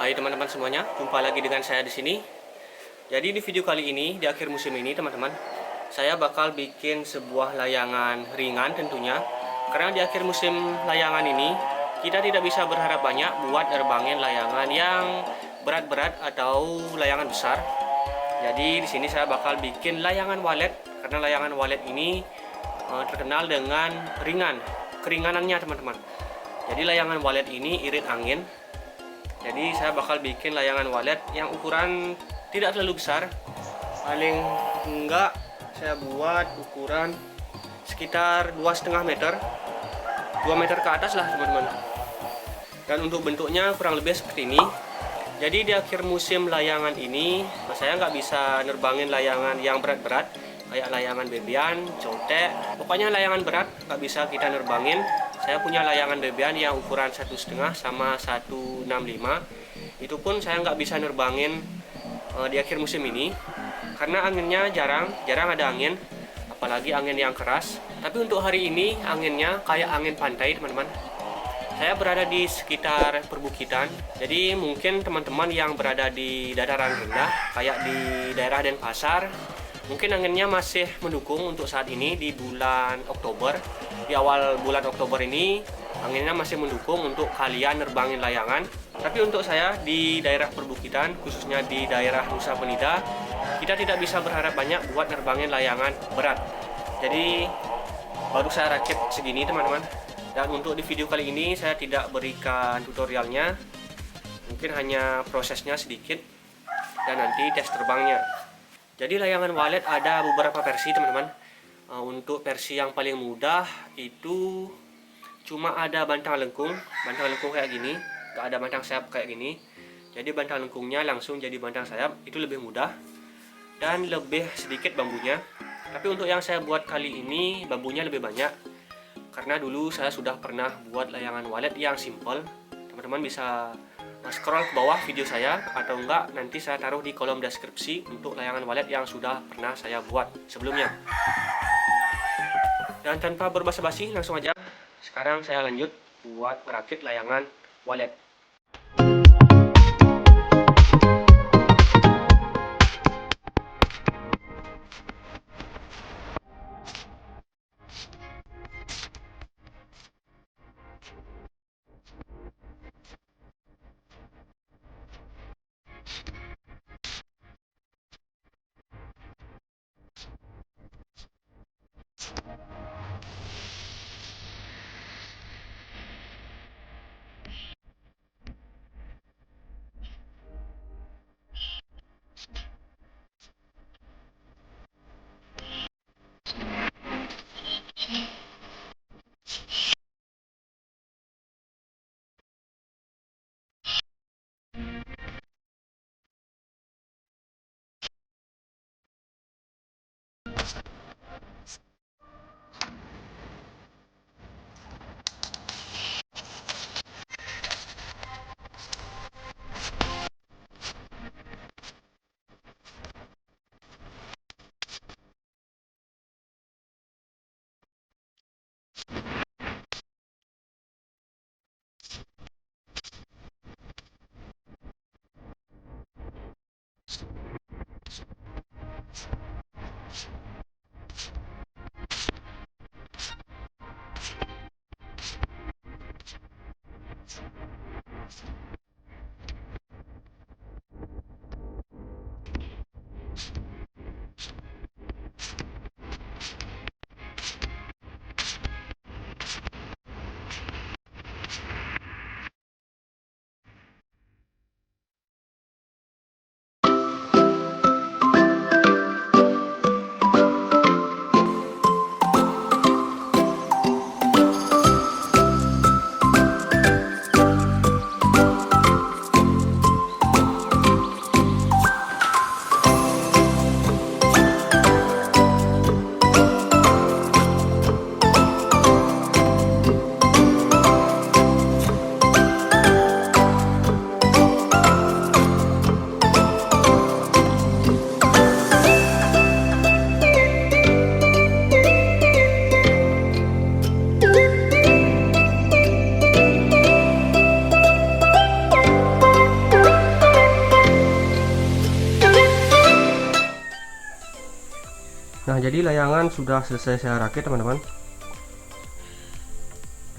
Hai teman-teman semuanya, jumpa lagi dengan saya di sini. Jadi di video kali ini, di akhir musim ini teman-teman, saya bakal bikin sebuah layangan ringan tentunya. Karena di akhir musim layangan ini, kita tidak bisa berharap banyak buat nerbangin layangan yang berat-berat atau layangan besar. Jadi di sini saya bakal bikin layangan walet, karena layangan walet ini terkenal dengan ringan, keringanannya teman-teman. Jadi layangan walet ini irit angin. Jadi saya bakal bikin layangan walet yang ukuran tidak terlalu besar. Paling enggak saya buat ukuran sekitar 2,5 meter, 2 meter ke atas lah teman-teman. Dan untuk bentuknya kurang lebih seperti ini. Jadi di akhir musim layangan ini saya nggak bisa nerbangin layangan yang berat-berat kayak layangan bebian, cotek, pokoknya layangan berat nggak bisa kita nerbangin. Saya punya layangan bebian yang ukuran 1,5 sama 1,65. Itu pun saya nggak bisa nerbangin di akhir musim ini karena anginnya jarang ada angin, apalagi angin yang keras. Tapi untuk hari ini anginnya kayak angin pantai teman-teman. Saya berada di sekitar perbukitan, jadi mungkin teman-teman yang berada di dataran rendah kayak di daerah Denpasar, mungkin anginnya masih mendukung untuk saat ini di bulan Oktober. Di awal bulan Oktober ini anginnya masih mendukung untuk kalian nerbangin layangan. Tapi untuk saya di daerah perbukitan, khususnya di daerah Nusa Penida, kita tidak bisa berharap banyak buat nerbangin layangan berat. Jadi baru saya rakit segini teman-teman. Dan untuk di video kali ini saya tidak berikan tutorialnya, mungkin hanya prosesnya sedikit dan nanti tes terbangnya. Jadi layangan walet ada beberapa versi teman-teman. Untuk versi yang paling mudah itu cuma ada bantang lengkung kayak gini, gak ada bantang sayap kayak gini. Jadi bantang lengkungnya langsung jadi bantang sayap, itu lebih mudah dan lebih sedikit bambunya. Tapi untuk yang saya buat kali ini bambunya lebih banyak, karena dulu saya sudah pernah buat layangan walet yang simple. Teman-teman bisa scroll ke bawah video saya, atau enggak nanti saya taruh di kolom deskripsi untuk layangan walet yang sudah pernah saya buat sebelumnya. Dan tanpa berbasa-basi langsung aja sekarang saya lanjut buat merakit layangan walet. Nah, jadi layangan sudah selesai saya rakit teman-teman,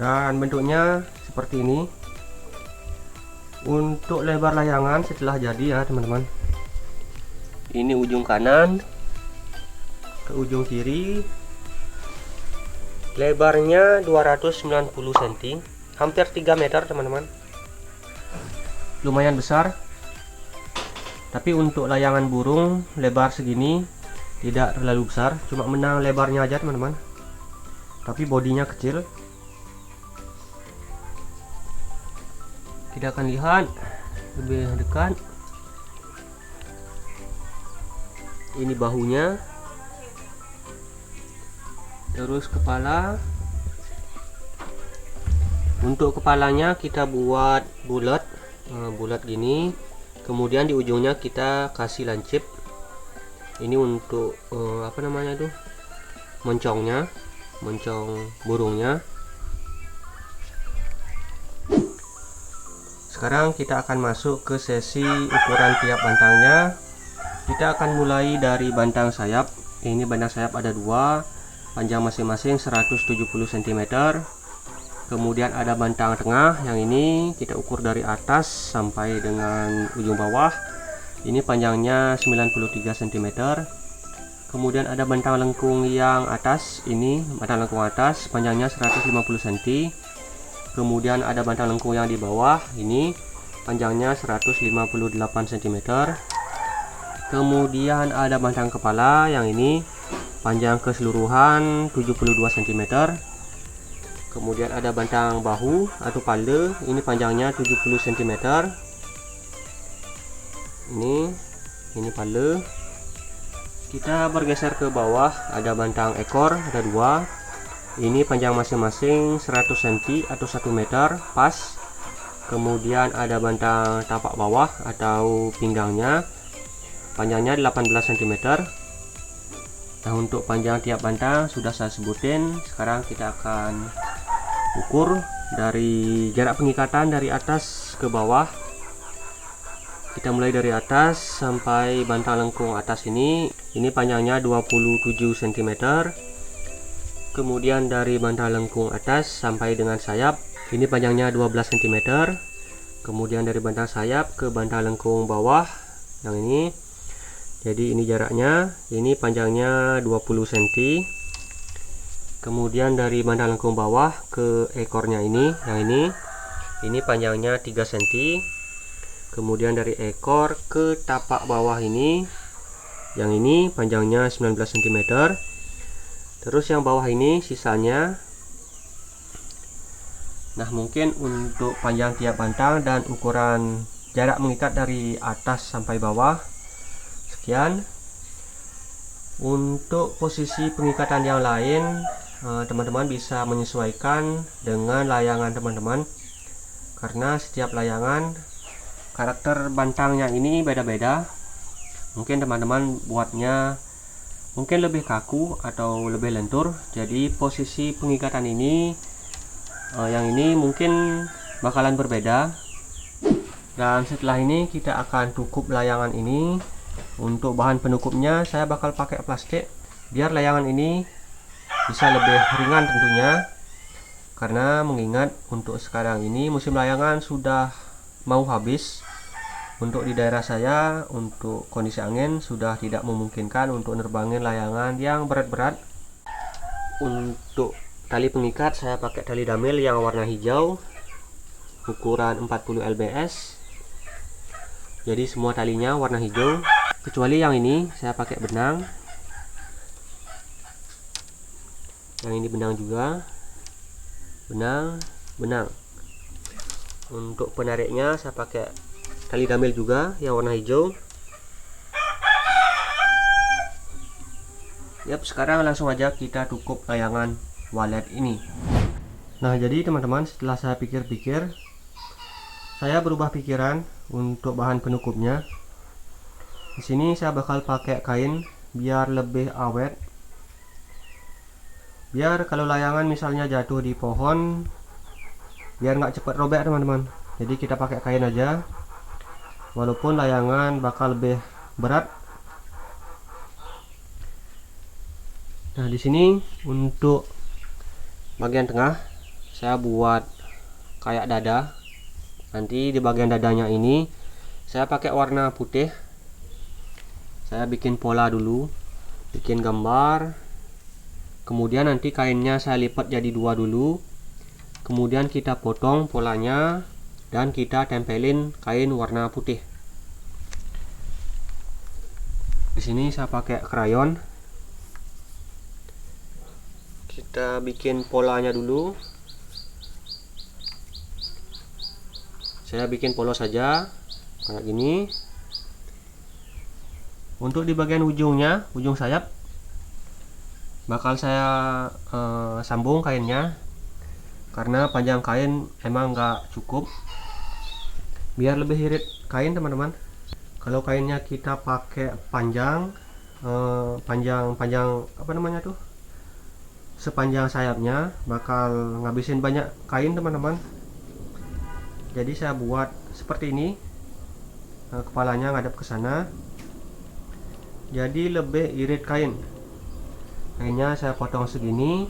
dan bentuknya seperti ini. Untuk lebar layangan setelah jadi ya teman-teman, ini ujung kanan ke ujung kiri, lebarnya 290 cm, hampir 3 meter teman-teman, lumayan besar. Tapi untuk layangan burung lebar segini tidak terlalu besar, cuma menang lebarnya aja teman-teman, tapi bodinya kecil. Kita akan lihat lebih dekat. Ini bahunya, terus kepala. Untuk kepalanya kita buat bulat, bulat gini. Kemudian di ujungnya kita kasih lancip. Ini untuk apa namanya tuh, moncongnya, moncong burungnya. Sekarang kita akan masuk ke sesi ukuran tiap bantangnya. Kita akan mulai dari bantang sayap. Ini bantang sayap ada dua, panjang masing-masing 170 cm. Kemudian ada bantang tengah, yang ini kita ukur dari atas sampai dengan ujung bawah. Ini panjangnya 93 cm. Kemudian ada bantang lengkung yang atas, ini bantang lengkung atas panjangnya 150 cm. Kemudian ada bantang lengkung yang di bawah, ini panjangnya 158 cm. Kemudian ada bantang kepala, yang ini panjang keseluruhan 72 cm. Kemudian ada bantang bahu atau palde, ini panjangnya 70 cm. Ini palde. Kita bergeser ke bawah, ada bantang ekor, ada dua. Ini panjang masing-masing 100 cm atau 1 meter pas. Kemudian ada bantang tapak bawah atau pinggangnya, panjangnya 18 cm. Nah, untuk panjang tiap bantang sudah saya sebutin. Sekarang kita akan ukur dari jarak pengikatan dari atas ke bawah. Kita mulai dari atas sampai bantang lengkung atas ini panjangnya 27 cm. Kemudian dari bantang lengkung atas sampai dengan sayap, ini panjangnya 12 cm. Kemudian dari bantang sayap ke bantang lengkung bawah, yang ini, jadi ini jaraknya, ini panjangnya 20 cm. Kemudian dari bantang lengkung bawah ke ekornya ini, yang ini panjangnya 3 cm. Kemudian dari ekor ke tapak bawah ini, yang ini panjangnya 19 cm. Terus yang bawah ini sisanya. Nah, mungkin untuk panjang tiap bantang dan ukuran jarak mengikat dari atas sampai bawah sekian. Untuk posisi pengikatan yang lain, teman-teman bisa menyesuaikan dengan layangan teman-teman, karena setiap layangan karakter bantangnya ini beda-beda. Mungkin teman-teman buatnya mungkin lebih kaku atau lebih lentur, jadi posisi pengikatan ini yang ini mungkin bakalan berbeda. Dan setelah ini kita akan tukup layangan ini. Untuk bahan penukupnya saya bakal pakai plastik biar layangan ini bisa lebih ringan tentunya, karena mengingat untuk sekarang ini musim layangan sudah mau habis. Untuk di daerah saya, untuk kondisi angin sudah tidak memungkinkan untuk nerbangin layangan yang berat-berat. Untuk tali pengikat saya pakai tali damil yang warna hijau, ukuran 40 lbs. Jadi semua talinya warna hijau, kecuali yang ini saya pakai benang. Yang ini benang juga, benang. Untuk penariknya saya pakai tali damil juga yang warna hijau. Yap, sekarang langsung aja kita tukup layangan walet ini. Nah, jadi teman-teman, setelah saya pikir-pikir, saya berubah pikiran untuk bahan penukupnya. Di sini saya bakal pakai kain biar lebih awet. Biar kalau layangan misalnya jatuh di pohon, biar nggak cepat robek teman-teman. Jadi kita pakai kain aja. Walaupun layangan bakal lebih berat, Nah, di sini untuk bagian tengah saya buat kayak dada. Nanti di bagian dadanya ini saya pakai warna putih. Saya bikin pola dulu, bikin gambar. Kemudian nanti kainnya saya lipat jadi dua dulu. Kemudian kita potong polanya dan kita tempelin kain warna putih. Di sini saya pakai krayon. Kita bikin polanya dulu. Saya bikin polos saja kayak gini. Untuk di bagian ujungnya, ujung sayap bakal saya sambung kainnya, karena panjang kain emang nggak cukup. Biar lebih irit kain teman-teman, kalau kainnya kita pakai panjang, panjang apa namanya tuh, sepanjang sayapnya, bakal ngabisin banyak kain teman-teman. Jadi saya buat seperti ini, kepalanya ngadep ke sana, jadi lebih irit kain. Kainnya saya potong segini.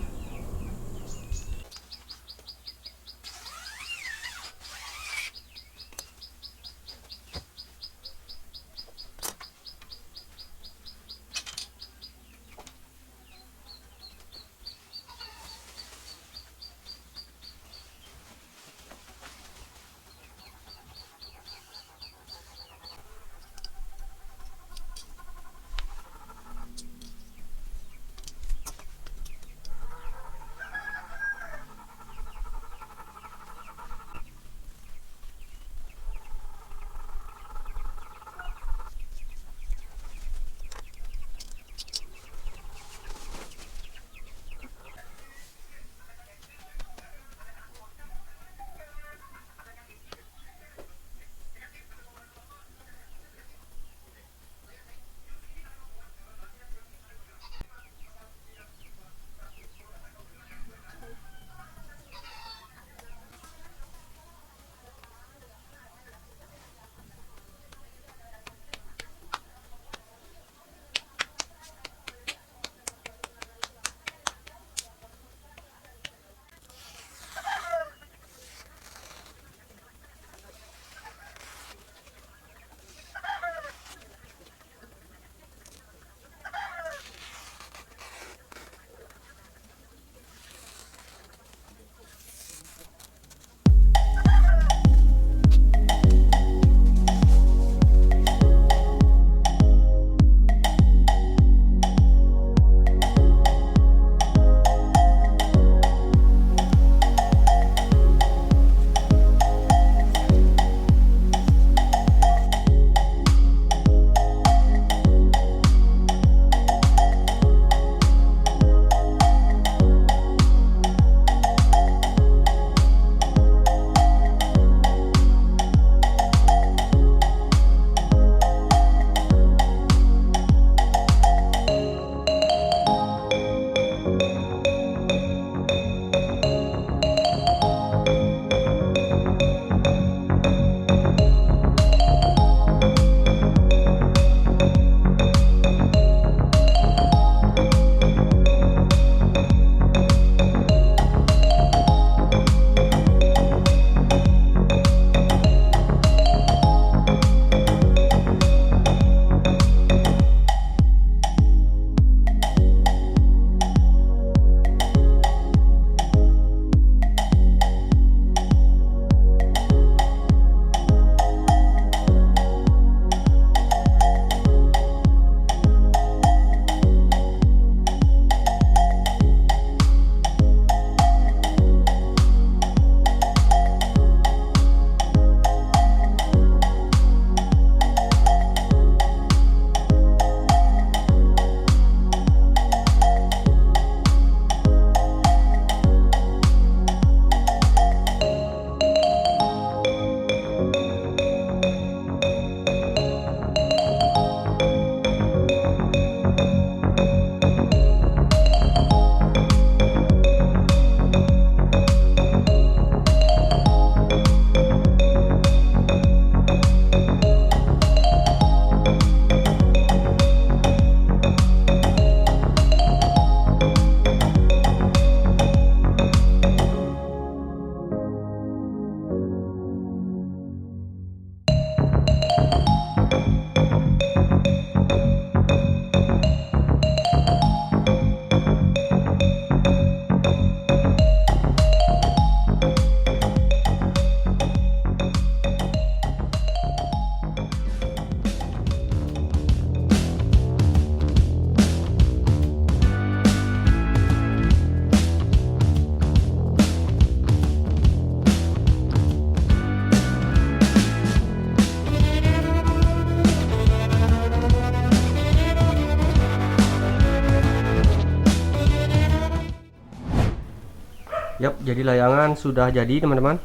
Yap, jadi layangan sudah jadi teman-teman.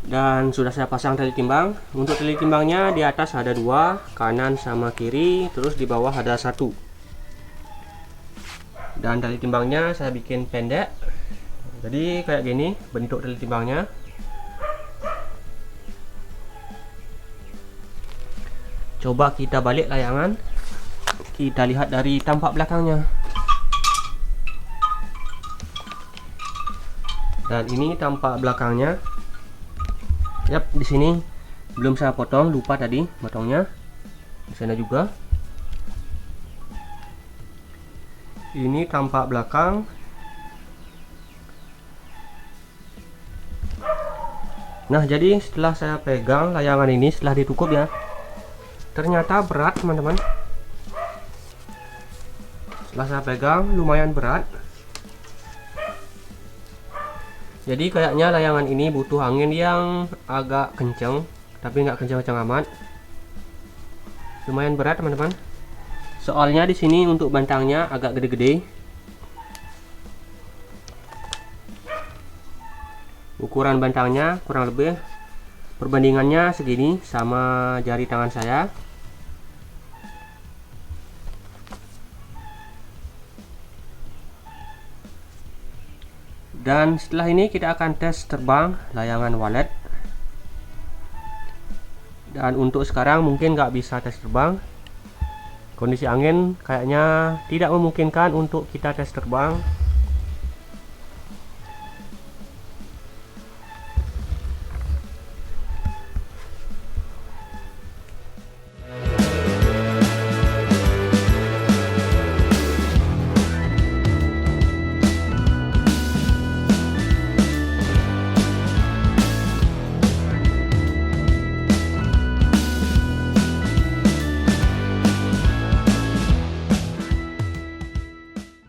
Dan sudah saya pasang tali timbang. Untuk tali timbangnya di atas ada 2, kanan sama kiri, terus di bawah ada 1. Dan tali timbangnya saya bikin pendek. Jadi kayak gini bentuk tali timbangnya. Coba kita balik layangan. Kita lihat dari tampak belakangnya. Dan ini tampak belakangnya. Yap, di sini belum saya potong, lupa tadi potongnya. Di sana juga. Ini tampak belakang. Nah, jadi setelah saya pegang layangan ini, setelah ditukup ya, ternyata berat teman-teman. Setelah saya pegang lumayan berat. Jadi kayaknya layangan ini butuh angin yang agak kenceng, tapi nggak kencang-kencang amat. Lumayan berat teman-teman. Soalnya di sini untuk bantangnya agak gede-gede. Ukuran bantangnya kurang lebih perbandingannya segini sama jari tangan saya. Dan setelah ini kita akan tes terbang layangan walet. Dan untuk sekarang mungkin nggak bisa tes terbang. Kondisi angin kayaknya tidak memungkinkan untuk kita tes terbang.